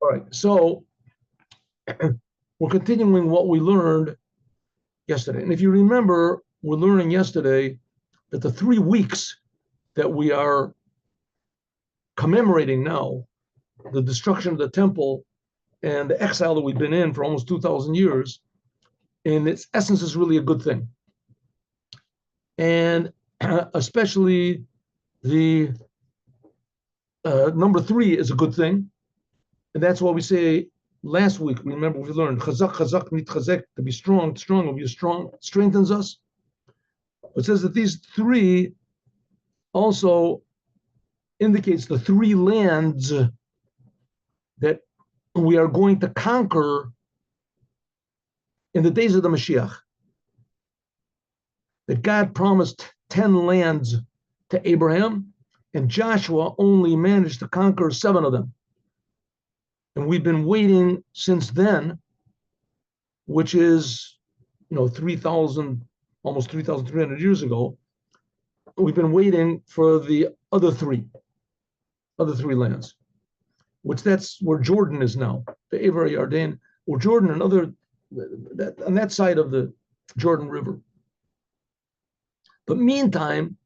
All right. So we're continuing what we learned yesterday. And if you remember, we're learning yesterday that the 3 weeks that we are commemorating now, the destruction of the temple and the exile that we've been in for almost 2,000 years, in its essence is really a good thing. And especially the number 3 is a good thing. And that's why we say last week, remember we learned, chazak, chazak, nit chazek, to be strong, strong will be strong, strengthens us. It says that these 3 also indicates the 3 lands that we are going to conquer in the days of the Moshiach. That God promised 10 lands to Abraham, and Joshua only managed to conquer 7 of them. And we've been waiting since then, which is, 3,000, almost 3,300 years ago. We've been waiting for the other three lands, which that's where Jordan is now, the Avar Yarden, or Jordan, on that side of the Jordan River. But meantime,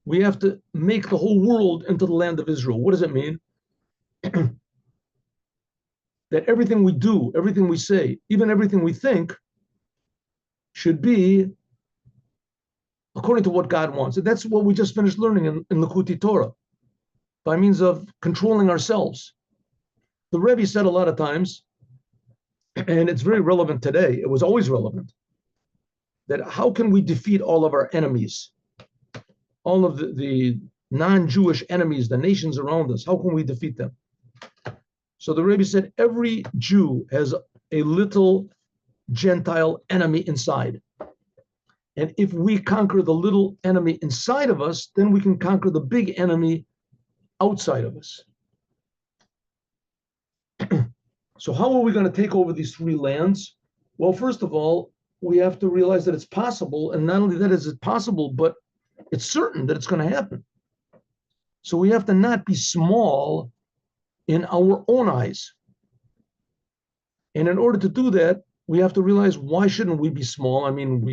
we have to make the whole world into the land of Israel. What does it mean? That everything we do, everything we say, even everything we think should be according to what God wants. And that's what we just finished learning in Likkutei Torah, by means of controlling ourselves. The Rebbe said a lot of times, and it's very relevant today, it was always relevant, that how can we defeat all of our enemies, all of the non-Jewish enemies, the nations around us, how can we defeat them? So the Rebbe said every Jew has a little Gentile enemy inside. And if we conquer the little enemy inside of us, then we can conquer the big enemy outside of us. So how are we going to take over these 3 lands? Well, first of all, we have to realize that it's possible. And not only that is it possible, but it's certain that it's going to happen. So we have to not be small in our own eyes. And in order to do that, we have to realize, why shouldn't we be small? I mean,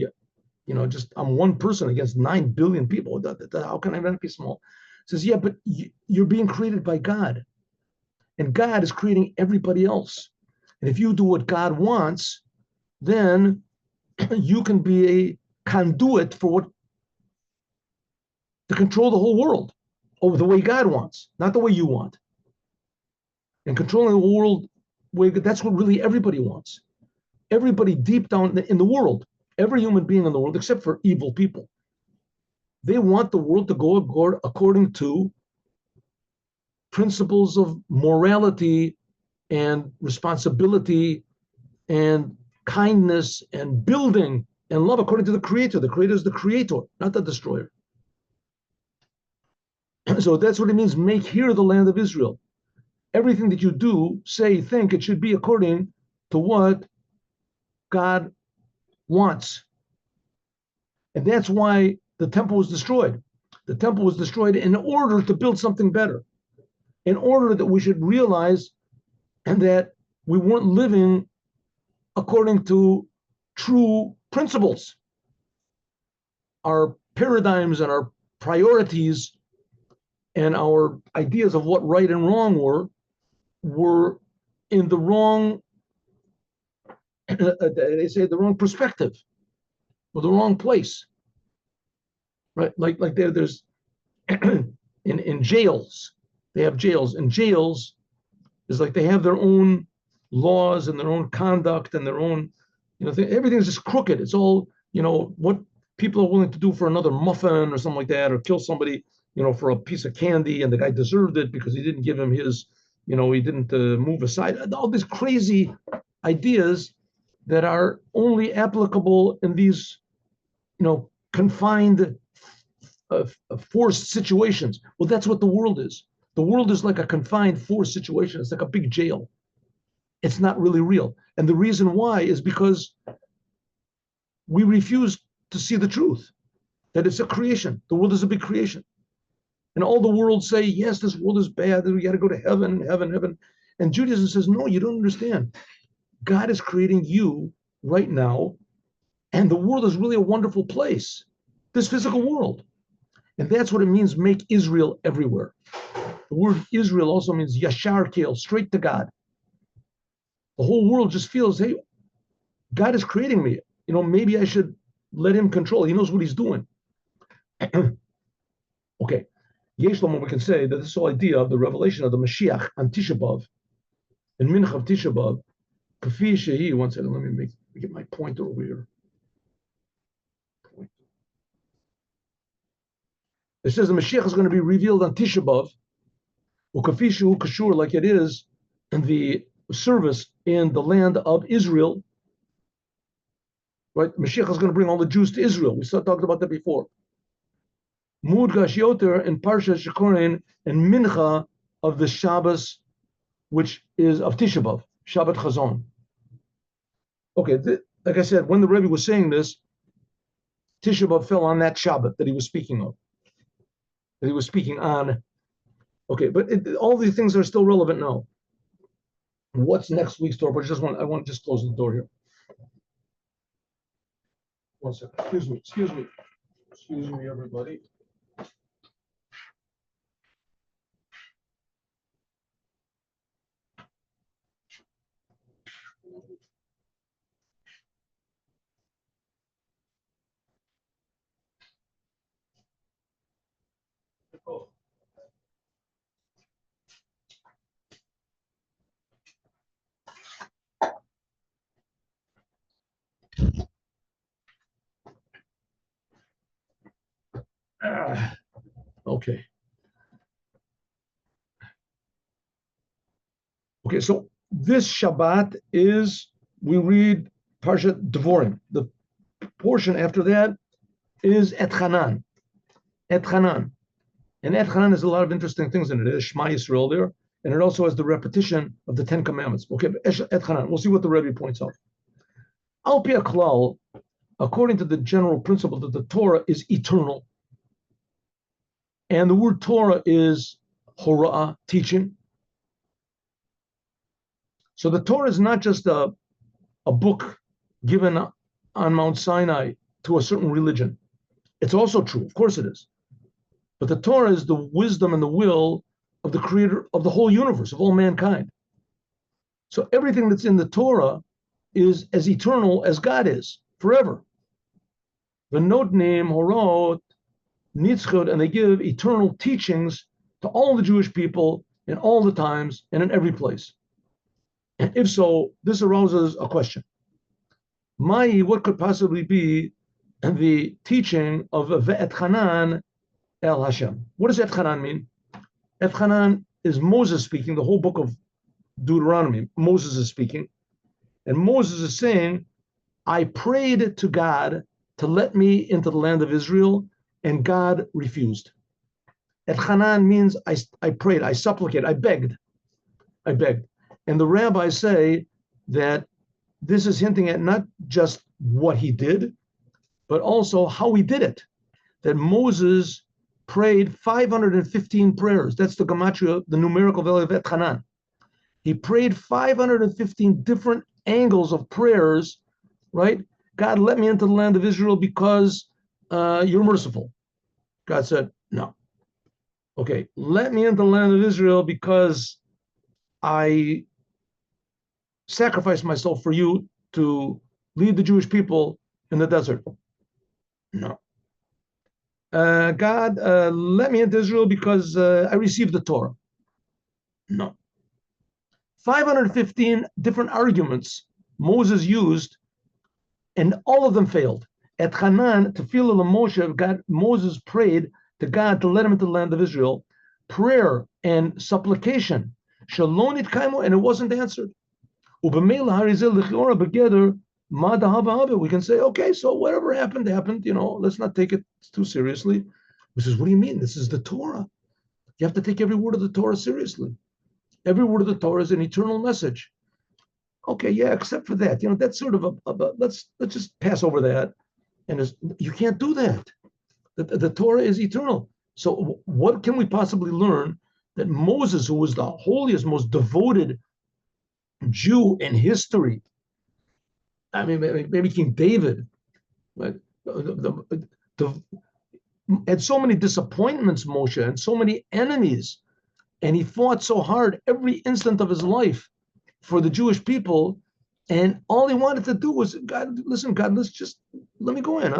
I'm one person against 9 billion people. How can I not be small? It says, yeah, but you're being created by God. And God is creating everybody else. And if you do what God wants, then you can be a conduit to control the whole world over the way God wants, not the way you want. And controlling the world, that's what really everybody wants. Everybody deep down in the world, every human being in the world, except for evil people, they want the world to go according to principles of morality and responsibility and kindness and building and love according to the Creator. The Creator is the creator, not the destroyer. So that's what it means, make here the land of Israel. Everything that you do, say, think, it should be according to what God wants. And that's why the temple was destroyed. The temple was destroyed in order to build something better, in order that we should realize that we weren't living according to true principles. Our paradigms and our priorities and our ideas of what right and wrong were in the wrong, they say the wrong perspective, or the wrong place, right? Like there's in jails, they have jails, and jails is like they have their own laws and their own conduct and their own, everything's just crooked. It's all, what people are willing to do for another muffin or something like that, or kill somebody, for a piece of candy, and the guy deserved it because he didn't give him his, he didn't move aside. All these crazy ideas that are only applicable in these, confined, forced situations. Well, that's what the world is. The world is like a confined, forced situation. It's like a big jail. It's not really real. And the reason why is because we refuse to see the truth, that it's a creation. The world is a big creation. And all the world say, yes, this world is bad, we got to go to heaven, heaven, heaven. And Judaism says, no, you don't understand. God is creating you right now, and the world is really a wonderful place, this physical world. And that's what it means, make Israel everywhere. The word Israel also means yashar keel, straight to God. The whole world just feels, hey, God is creating me. Maybe I should let him control. He knows what he's doing. Okay. Yeshlam, we can say that this whole idea of the revelation of the Moshiach on Tisha B'Av, in Mincha of Tisha B'Av, Kafi Shehi, one second, let me get my pointer over here. It says the Mashiach is going to be revealed on Tisha B'Av, Kafi Shehu Kashur, like it is in the service in the land of Israel. Right? Mashiach is going to bring all the Jews to Israel. We talked about that before. Mudgash Yoter and Parsha Shekorin and Mincha of the Shabbos, which is of Tisha B'Av, Shabbat Chazon. Okay, like I said, when the Rebbe was saying this, Tisha B'Av fell on that Shabbat that he was speaking of, that he was speaking on. Okay, but all these things are still relevant now. What's next week's Torah? But I want to just close the door here. One second. Excuse me, everybody. Oh. Okay. Okay, so this Shabbat we read Parshat Dvorim. The portion after that is Et Hanan. Et Hanan. And Et Hanan has a lot of interesting things in it. There's Shema Yisrael there, and it also has the repetition of the Ten Commandments. Okay, Et Hanan. We'll see what the Rebbe points out. Al Pi HaKlal, according to the general principle that the Torah is eternal, and the word Torah is Hora'ah, teaching. So the Torah is not just a book given on Mount Sinai to a certain religion. It's also true, of course it is. But the Torah is the wisdom and the will of the creator of the whole universe, of all mankind. So everything that's in the Torah is as eternal as God is, forever. The Notnim, Horot, Nitzchot, and they give eternal teachings to all the Jewish people in all the times and in every place. And if so, this arouses a question. What could possibly be the teaching of Ve'et Hanan El Hashem? What does Et Hanan mean? Et Hanan is Moses speaking, the whole book of Deuteronomy. Moses is speaking. And Moses is saying, I prayed to God to let me into the land of Israel, and God refused. Et Hanan means I prayed, I supplicated, I begged. And the rabbis say that this is hinting at not just what he did, but also how he did it. That Moses prayed 515 prayers. That's the gematria, the numerical value of Et Hanan. He prayed 515 different angles of prayers, right? God, let me into the land of Israel because you're merciful. God said, no. Okay, let me into the land of Israel because I sacrificed myself for you to lead the Jewish people in the desert. No. God, let me into Israel because I received the Torah. No. 515 different arguments Moses used, and all of them failed. At Hanan, Tefillah Moshe, God, Moses prayed to God to let him into the land of Israel. Prayer and supplication, Shalom Kaimu, and it wasn't answered. We can say, okay, so whatever happened, let's not take it too seriously. He says, what do you mean? This is the Torah. You have to take every word of the Torah seriously. Every word of the Torah is an eternal message. Okay, yeah, except for that. That's sort of let's just pass over that. And you can't do that. The Torah is eternal. So what can we possibly learn that Moses, who was the holiest, most devoted Jew in history. I mean, maybe King David, right? The, had so many disappointments, Moshe, and so many enemies, and he fought so hard every instant of his life for the Jewish people, and all he wanted to do was, God, listen, God, let's just let me go in.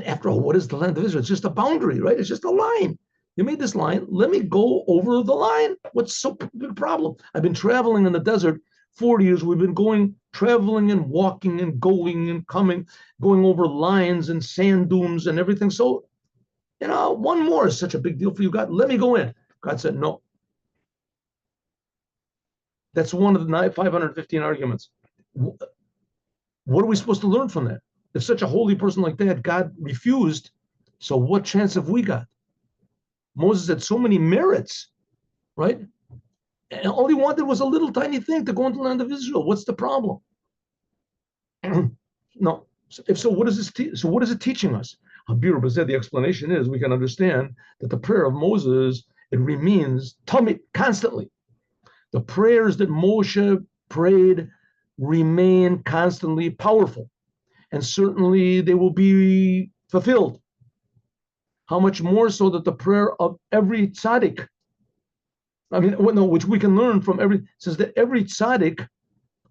After all, what is the land of Israel? It's just a boundary, right? It's just a line. You made this line. Let me go over the line. What's so big problem? I've been traveling in the desert 40 years. We've been traveling and walking and going and coming, going over lines and sand dunes and everything. So, one more is such a big deal for you, God. Let me go in. God said, no. That's one of the 515 arguments. What are we supposed to learn from that? If such a holy person like that, God refused, so what chance have we got? Moses had so many merits, right? And all he wanted was a little tiny thing to go into the land of Israel. What's the problem? No. If so, what is this? So what is it teaching us? Rebbe said the explanation is we can understand that the prayer of Moses, it remains tummy constantly. The prayers that Moshe prayed remain constantly powerful, and certainly they will be fulfilled. How much more so that the prayer of every tzaddik, which we can learn from says that every tzaddik,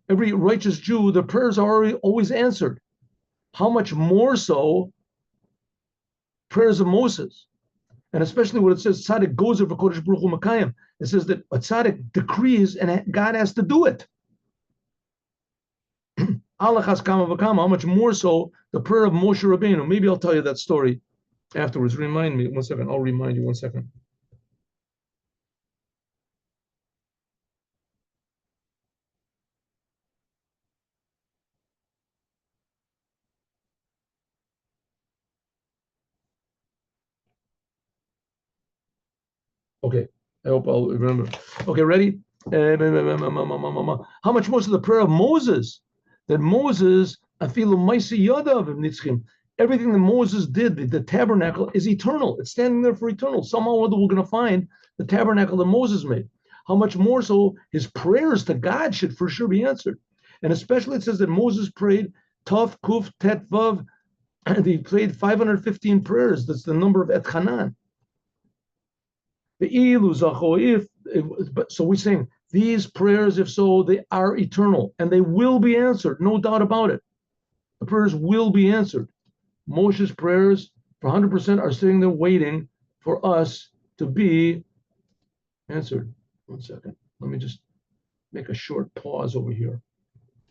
every righteous Jew, the prayers are always answered. How much more so prayers of Moses? And especially when it says tzaddik goes over Kodesh Baruch Hu Makayim, it says that a tzaddik decrees and God has to do it. How much more so the prayer of Moshe Rabbeinu? Maybe I'll tell you that story afterwards. Remind me 1 second. I'll remind you 1 second. Okay, I hope I'll remember. Okay, ready? How much more so the prayer of Moses? That Moses, everything that Moses did, the tabernacle is eternal. It's standing there for eternal. Somehow or other, we're going to find the tabernacle that Moses made. How much more so his prayers to God should for sure be answered. And especially it says that Moses prayed Tov, Kuf, Tet, Vav, and he prayed 515 prayers. That's the number of Et Hanan. So we're saying these prayers, if so, they are eternal and they will be answered, no doubt about it. The prayers will be answered. Moshe's prayers for 100% are sitting there waiting for us to be answered. 1 second. Let me just make a short pause over here.